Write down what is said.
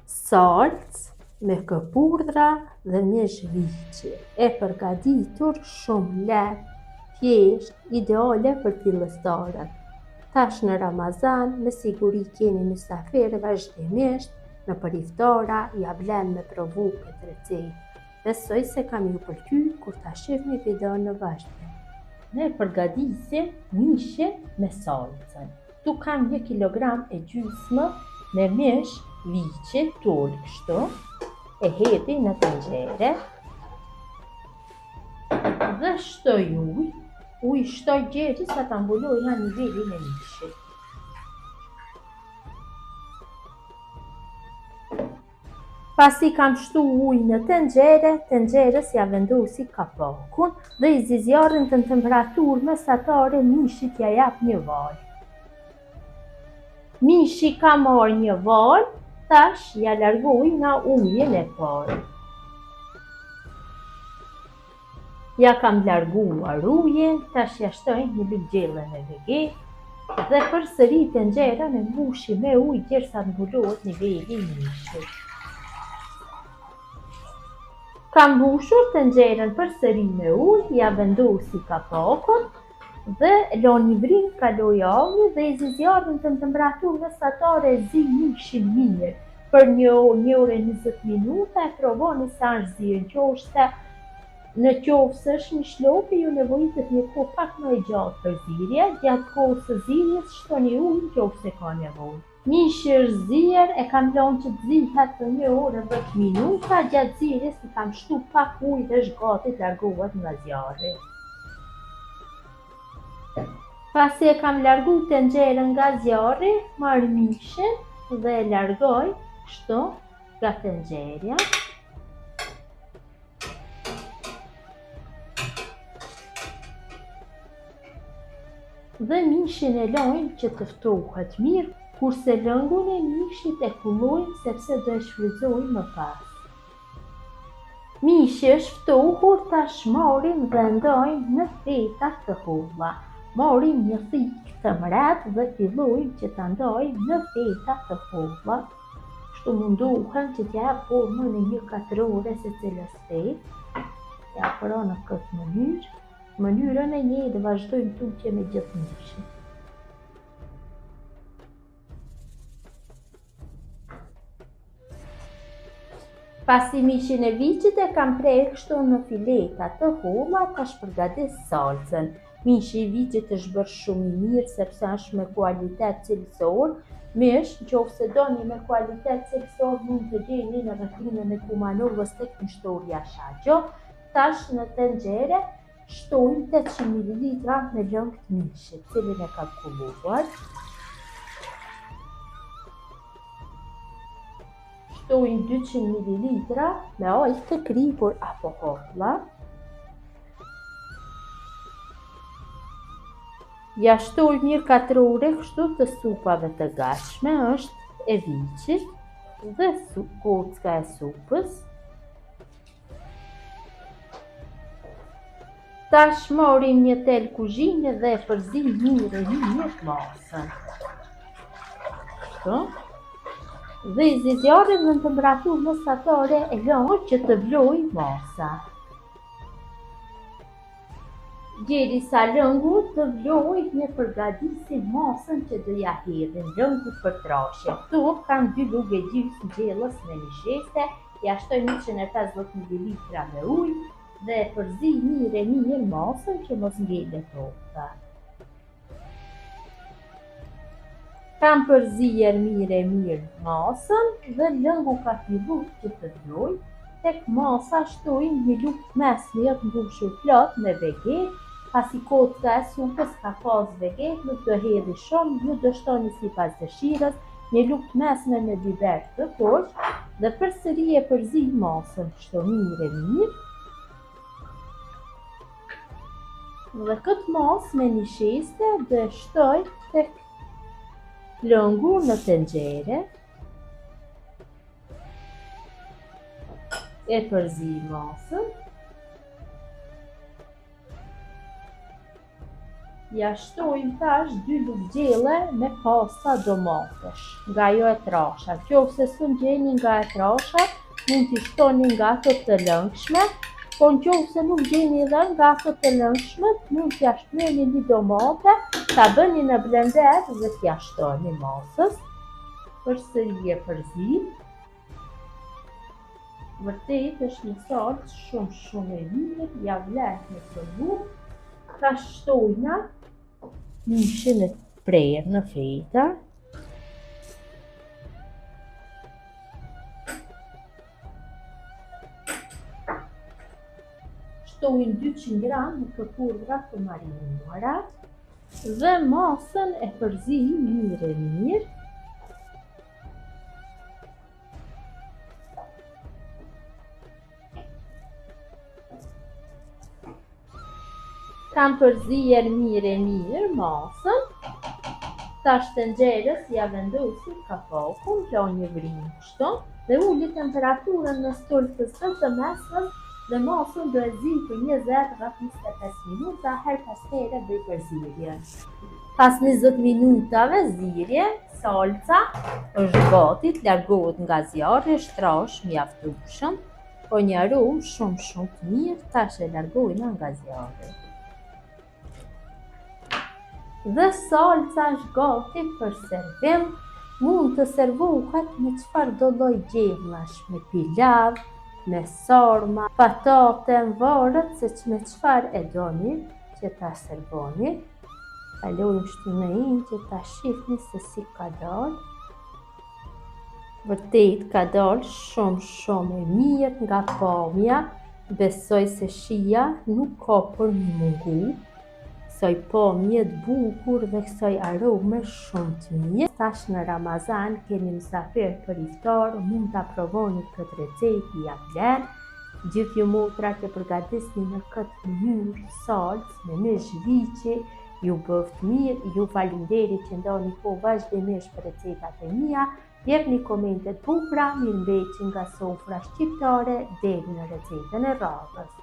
salcë me këpurdra dhe me zhviqe, e përgatitur shumë lehtë, thjesht, ideale për fillestarët. Tash në Ramazan, me siguri keni mysafirë vazhdimisht, në iftara ja vlen me provu këtë recetë. Besoj se kam ju pëlqyer kur ta shihni videon në vazhdim. Ne përgatisim mishin me salcën. Tu kam 1 kilogram e gjysmë me mish viçe tul kështu. E hedhi në tenxhere dhe shtoj ujë. Ujë shtoj gjerë sa ta mbuloj nga nivelin e mishit. Pasi kam shtu ujë në tenxherës ja vendosi kapakun dhe i zjarrin në temperaturë mesatare mishit ja jap një val. Mishi ka marrë një val, tash ja largoj nga ujin e parë. Ja kam larguar ujin, tash ja shtoj një luggjellën e veget dhe përsëri tenxherën e mbushi me ujë derisa të mbulohet niveli i mishit. Kam mbushur tenxherën përsëri me ujë, ja vendosi kapakun dhe lo një vrim kaloj avi dhe i zjarrin në temperaturë mesatare zi mishin mirë për një orë e 20 minuta, e provoni sa është zirë. Në qoftë se është një shlopi, ju nevojitet një kohë pak më e gjatë për zirje, gjatë kohës së zirjes shtoni ujë në qoftë se ka nevojë. Mishi është zier, e kam lënë që të zihet për 1 orë e 10 minuta, gjatë zirjes i kam shtu pak ujë dhe është gati të largohet nga zjarri. Pasi e kam largu tenxherën nga zjarri, marr mishin dhe e largoj kështu nga tenxherja. Dhe mishin e lajmë që të ftohet mirë, kurse lëngun e mishit e kullojmë sepse do e shfrytëzojmë më pas. Mishi është ftohur, tash marrim dhe ndajmë në feta të holla. Marrim një thikë të mret dhe fillojmë që ta ndajmë në feta të holla. Kështu mundohem që t'ja jap formën e një katrore secilës fetë. Ja pra në këtë mënyrë. Mënyrën e njëjtë dhe vazhdojmë tukje me gjithë mishin. Pasi mishin e viçit e kam prerë kështu në fileta të holla, tash përgatis salcën. Mishi i viçit është bërë shumë i mirë sepse është me kualitet cilësor. Mish, nëse doni me kualitet cilësor, mund të gjeni në rrethinën e Kumanovës tek mishtoria Shaqo. Tash në tenxhere shtojmë 800 ml me lëng të mishit, cilin e kam kulluar. Shtojmë 200 ml me ujë të kripur apo holla. Ja shtoj mirë katrore kështu të supave të gatshme, është e viçit dhe kocka e supës. Tash marrim një tel kuzhine dhe e përzim mirë masën. Kështu. Dhe i zjarrim në temperaturë mesatare e lënë që të vlojë masa. Derisa lëngu të vlojë, ne përgatisim masën që do ja hedhim lëngut për trashje. Këtu kam 2 lugë e gjysmë gjellës me nishese, ja shtoj 150 ml me ujë dhe e përzi mirë masën që mos ngelet tokta. Kam përzier mirë masën dhe lëngu ka filluar që të vlojë. Tek masa shtojmë një lugë mesme të mbushur plot me veget. Pasi kocka e supës ka pas veget, nuk do hedhi shumë, ju do shtoni sipas dëshirës, një lugë mesme me biber të poshtë dhe përsëri e përzi masën kështu mirë. Dhe këtë masë me nisheste do e shtoj tek lëngu në tenxhere. E përzi masën. Ja shtojmë tash 2 luggjelle me pasta domatesh, nga ajo e trasha. Nëse s'u gjeni nga e trasha, mund t'i shtoni nga ato të lëngshme, po nëse nuk gjeni edhe nga ato të lëngshme, mund t'ja shtreni një domate, ta bëni në blender dhe t'ja shtoni masës. Përsëri e përzit. Vërtet është një salcë shumë e mirë, ja vlet me provu. Ta shtojna mishin e prerë në feta. Shtojnë 200 gram në këpurdra të marinuara dhe masën e përzim mirë. Kam përzier mirë masën. Tash tenxherës ja vendosi kapakun, lani vrinë kështu dhe uli temperaturën në stolpës të mesme dhe masën do e zi për 20-25 minuta, her pas here bëj përzierje. Pas 20 minutave zirje, salca është gati, largohet nga zjarri, është trash mjaftueshëm, po një aromë shumë të mirë, tash e largojna nga zjarri. Dhe salca është gati për servim, mund të servohet me çfarëdo lloj gjellash, me pilav, me sarma, patate, varet se me çfarë e doni që ta servoni. Kalojmë shtynë që ta shihni se si ka dalë. Vërtet ka dalë shumë e mirë nga pamja, besoj se shija nuk ka për një mungu. Kësaj pamje të bukur dhe kësaj arome shumë të mirë. Tash në Ramazan keni mysafir për iftar, mund ta provoni këtë recetë, ja vlen. Gjithë ju motra që përgatisni në këtë mënyrë salcë me mish viçi, ju bëft mirë, ju falinderit që ndoni kohë vazhdimisht për recetat e mia. Jepni komente të bukura, mirëmbëjtje nga sofra shqiptare deri në recetën e radhës.